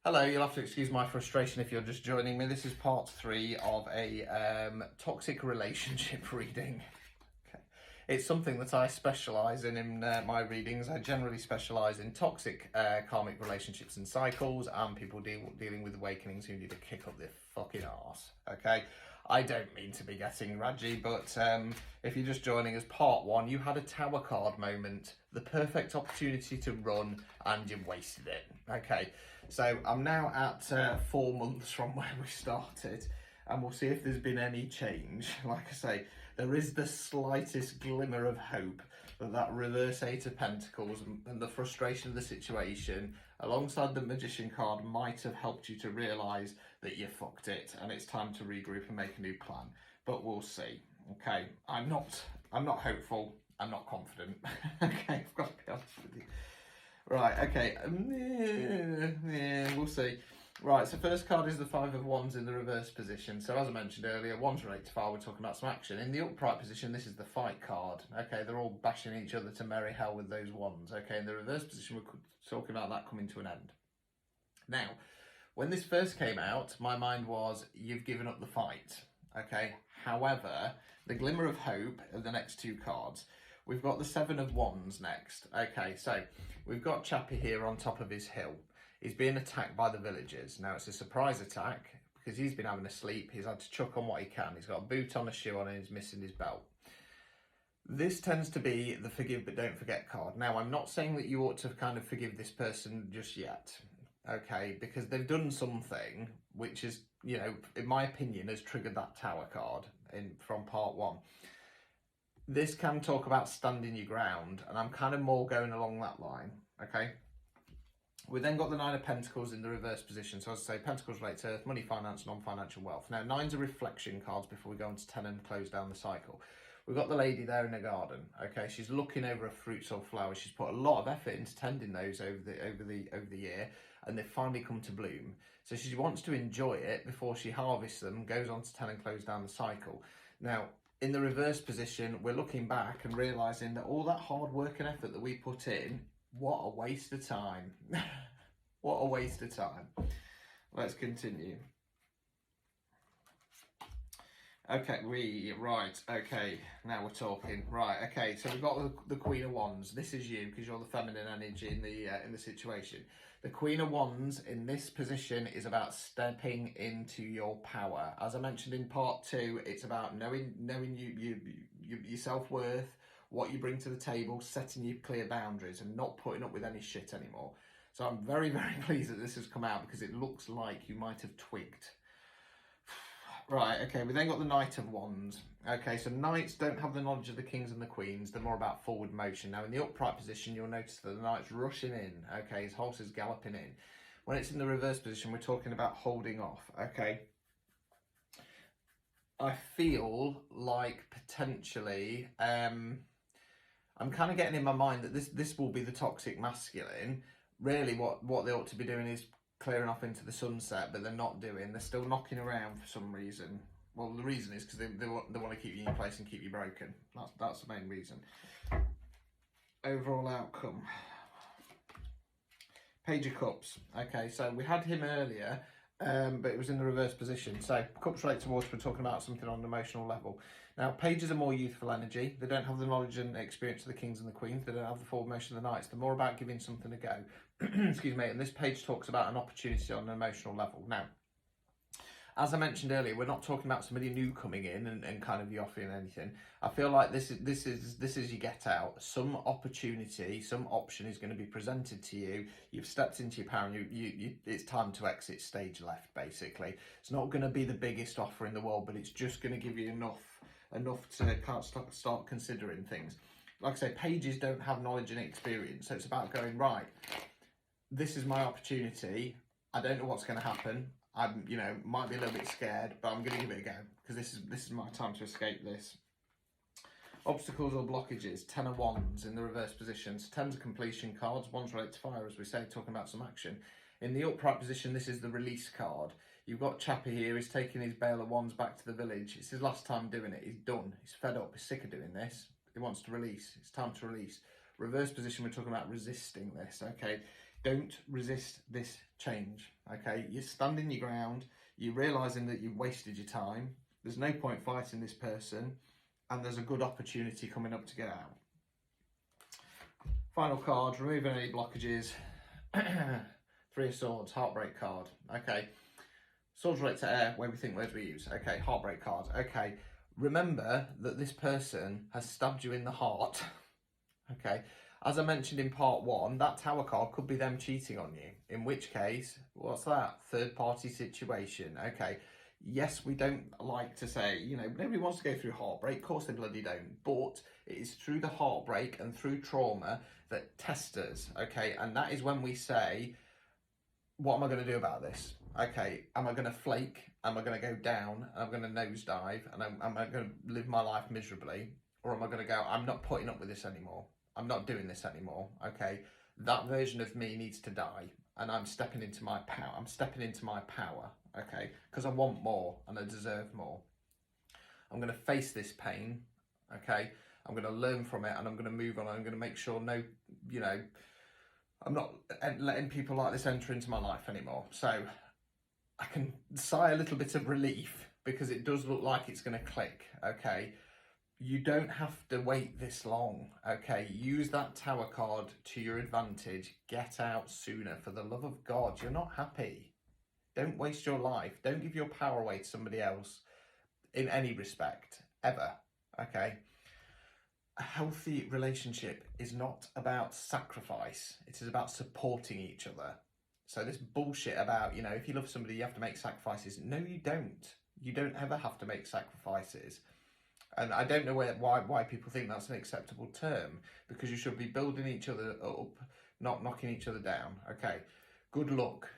Hello, you'll have to excuse my frustration if you're just joining me. This is part 3 of a toxic relationship reading. Okay. It's something that I specialise in my readings. I generally specialise in toxic karmic relationships and cycles and people dealing with awakenings who need to kick up their fucking arse. Okay, I don't mean to be getting raggy, but if you're just joining us, part 1, you had a tower card moment, the perfect opportunity to run, and you wasted it. Okay, so I'm now at 4 months from where we started, and we'll see if there's been any change. Like I say, there is the slightest glimmer of hope that reverse 8 of Pentacles and the frustration of the situation, alongside the Magician card, might have helped you to realise that you fucked it and it's time to regroup and make a new plan. But we'll see. Okay, I'm not hopeful. I'm not confident. Okay, I've got to be honest with you. Right, okay, we'll see. Right, so first card is the 5 of Wands in the reverse position. So as I mentioned earlier, Wands relate to fire, we're talking about some action. In the upright position, this is the fight card. Okay, they're all bashing each other to merry hell with those wands. Okay, in the reverse position, we're talking about that coming to an end. Now, when this first came out, my mind was, you've given up the fight. Okay, however, the glimmer of hope of the next 2 cards, we've got the 7 of Wands next. Okay, so we've got Chappie here on top of his hill. He's being attacked by the villagers. Now, it's a surprise attack because he's been having a sleep. He's had to chuck on what he can. He's got a boot on, a shoe on, and he's missing his belt. This tends to be the forgive but don't forget card. Now, I'm not saying that you ought to kind of forgive this person just yet, okay, because they've done something which is, you know, in my opinion, has triggered that tower card from part 1. This can talk about standing your ground, and I'm kind of more going along that line, okay? We then got the 9 of Pentacles in the reverse position. So as I say, Pentacles relate to earth, money, finance, non-financial wealth. Now, 9s are reflection cards before we go on to 10 and close down the cycle. We've got the lady there in the garden, okay? She's looking over her fruits or flowers. She's put a lot of effort into tending those over the year, and they've finally come to bloom. So she wants to enjoy it before she harvests them, goes on to 10 and close down the cycle. Now, in the reverse position, we're looking back and realising that all that hard work and effort that we put in, what a waste of time. What a waste of time. Let's continue. Okay, okay, now we're talking. Right, okay, so we've got the Queen of Wands. This is you, because you're the feminine energy in the situation. The Queen of Wands in this position is about stepping into your power. As I mentioned in part 2, it's about knowing your self-worth, what you bring to the table, setting your clear boundaries and not putting up with any shit anymore. So I'm very, very pleased that this has come out because it looks like you might have twigged. Right, okay, we then got the Knight of Wands. Okay, so Knights don't have the knowledge of the Kings and the Queens. They're more about forward motion. Now, in the upright position, you'll notice that the Knight's rushing in. Okay, his horse is galloping in. When it's in the reverse position, we're talking about holding off. Okay. I feel like potentially... I'm kind of getting in my mind that this will be the toxic masculine. Really, what they ought to be doing is clearing off into the sunset, but they're not doing. They're still knocking around for some reason. Well, the reason is because they want to keep you in your place and keep you broken. That's the main reason. Overall outcome. Page of Cups. Okay, so we had him earlier, but it was in the reverse position. So Cups relate to water. We're talking about something on an emotional level. Now, Pages are more youthful energy. They don't have the knowledge and experience of the Kings and the Queens. They don't have the forward motion of the Knights. They're more about giving something a go. Excuse me. And this page talks about an opportunity on an emotional level. Now, as I mentioned earlier, we're not talking about somebody new coming in and kind of you offering anything. I feel like this is you get out. Some opportunity, some option is going to be presented to you. You've stepped into your power and it's time to exit stage left, basically. It's not going to be the biggest offer in the world, but it's just going to give you enough to start considering things. Like I say, Pages don't have knowledge and experience, so it's about going, right, this is my opportunity. I don't know what's going to happen. I'm, might be a little bit scared, but I'm going to give it a go because this is my time to escape this. Obstacles or blockages. 10 of Wands in the reverse position. So 10's are completion cards. Wands relate to fire, as we say, talking about some action. In the upright position, this is the release card. You've got Chappie here. He's taking his bale of wands back to the village. It's his last time doing it. He's done. He's fed up. He's sick of doing this. He wants to release. It's time to release. Reverse position, we're talking about resisting this. Okay. Don't resist this change, okay? You're standing your ground, you're realising that you've wasted your time, there's no point fighting this person, and there's a good opportunity coming up to get out. Final card, removing any blockages. Three of Swords, Heartbreak card, okay? Swords relate to air, where we think, words we use. Okay, Heartbreak card, okay. Remember that this person has stabbed you in the heart, okay? As I mentioned in part 1, that Tower card could be them cheating on you. In which case, what's that? Third party situation, okay. Yes, we don't like to say, you know, nobody wants to go through heartbreak. Of course they bloody don't. But it is through the heartbreak and through trauma that tests us, okay? And that is when we say, what am I going to do about this? Okay, am I going to flake? Am I going to go down? I'm going to nosedive? And am I going to live my life miserably? Or am I going to go, I'm not putting up with this anymore. I'm not doing this anymore, okay? That version of me needs to die. And I'm stepping into my power. I'm stepping into my power, okay? Because I want more and I deserve more. I'm going to face this pain, okay? I'm going to learn from it and I'm going to move on. I'm going to make sure I'm not letting people like this enter into my life anymore. So I can sigh a little bit of relief because it does look like it's going to click, okay? You don't have to wait this long, okay? Use that Tower card to your advantage. Get out sooner. For the love of God, you're not happy. Don't waste your life. Don't give your power away to somebody else in any respect, ever, okay? A healthy relationship is not about sacrifice. It is about supporting each other. So this bullshit about, you know, if you love somebody, you have to make sacrifices. No, you don't. You don't ever have to make sacrifices. And I don't know why people think that's an acceptable term, because you should be building each other up, not knocking each other down. Okay, good luck.